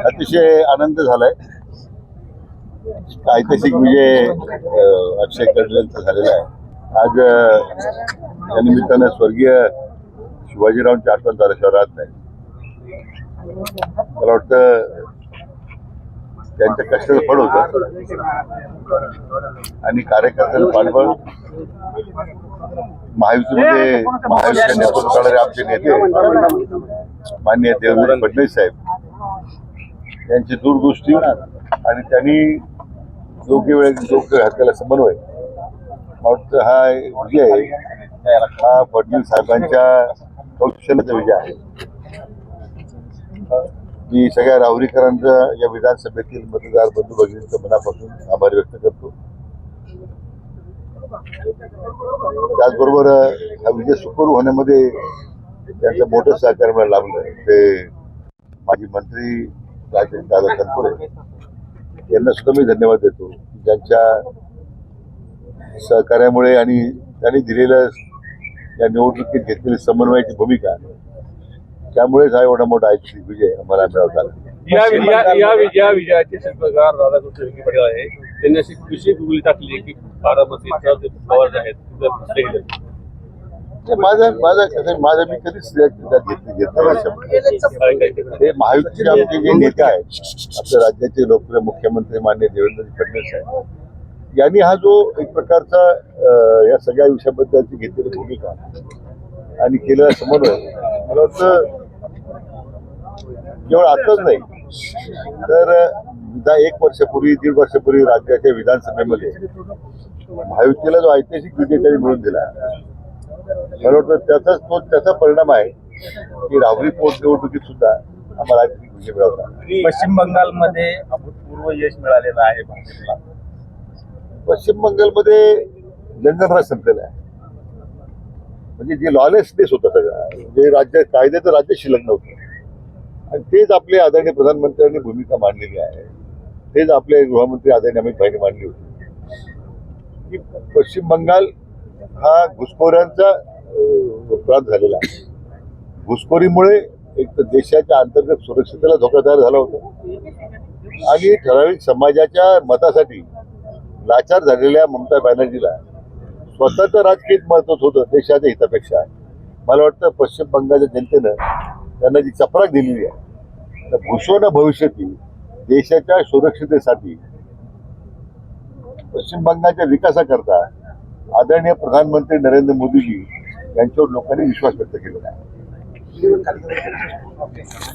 अतिशय आनंद झालाय. ऐतिहासिक विजय अक्षय कडल यांचा झालेला आहे. आज या निमित्तानं स्वर्गीय शिवाजीरावांची आठवण झाल्याशिवाय राहत नाही. मला वाटतं त्यांच्या कष्टाचं फळ होतं आणि कार्यकर्त्यांचं पाठबळ. महायुतीमध्ये महायुतीचे नेतृत्व करणारे आमचे नेते माननीय देवेंद्र फडणवीस साहेब यांची दूरदृष्टी आणि त्यांनी योग्य वेळेस योग्य हाताला समन्वय. मला वाटतं हा विजय हा फडणवीस साहेबांच्या कौशल्याचा विजय आहे. मी सगळ्या राहुरीकरांचा या विधानसभेतील मतदार बंधू भगिनींच्या मनापासून आभार व्यक्त करतो. त्याचबरोबर हा विजय सुखरू होण्यामध्ये त्यांचं मोठं सहकार्य मला लाभलं. ते माजी मंत्री दादा तनपुरे यांना सुद्धा मी धन्यवाद देतो. ज्यांच्या सहकार्यामुळे आणि त्यांनी दिलेलं या निवडणुकीत घेतलेली समन्वयाची भूमिका त्यामुळेच हा एवढा मोठा ऐतिहासिक विजय आम्हाला मिळवता आला. या विजयाचे शिल्पकार राधाकृष्ण विखे पाटील आहे. त्यांनी अशी विशेष गुगली टाकली की बारामतीचा जे पवार आहेत माझा मी कधीच हे महायुतीचे आमचे जे नेते आहेत, आपल्या राज्याचे लोकप्रिय मुख्यमंत्री माननीय देवेंद्र फडणवीस साहेब यांनी हा जो एक प्रकारचा या सगळ्या विषयाबद्दलची घेतलेली भूमिका आणि केलेला समन्वय मला वाटतं केवळ आताच नाही तर 1 वर्षापूर्वी 1.5 वर्षापूर्वी राज्याच्या विधानसभेमध्ये महायुतीला जो ऐतिहासिक विजय त्यांनी मिळवून दिला मला वाटतं त्याचा परिणाम आहे की राहुरी पोटनिवडणुकीत सुद्धा आम्हाला ऐतिहासिक विजय मिळवला. पश्चिम बंगालमध्ये अभूतपूर्व यश मिळालेलं आहे भाजपला. पश्चिम बंगालमध्ये जनगणराज संपलेला आहे. म्हणजे जे लॉलेसनेस होता सगळा जे राज्य कायद्याचं राज्य शिल्लक नव्हतं आणि तेच आपले आदरणीय प्रधानमंत्र्यांनी भूमिका मांडलेली आहे. तेच आपले गृहमंत्री आदरणीय अमित भाईंनी मांडली होती की पश्चिम बंगाल हा घुसखोरांचा प्रांत झालेला आहे. घुसखोरीमुळे एक तर देशाच्या अंतर्गत सुरक्षिततेला धोका तयार झाला होता आणि ठराविक समाजाच्या मतासाठी लाचार झालेल्या ममता बॅनर्जीला स्वतःचं राजकीय महत्व होतं देशाच्या हितापेक्षा. मला वाटतं पश्चिम बंगालच्या जनतेनं त्यांना जी चपराक दिलेली आहे तर भूषण भविष्यातील देशाच्या सुरक्षिततेसाठी पश्चिम बंगालच्या विकासाकरता आदरणीय प्रधानमंत्री नरेंद्र मोदीजी यांच्यावर लोकांनी विश्वास व्यक्त केलेला आहे.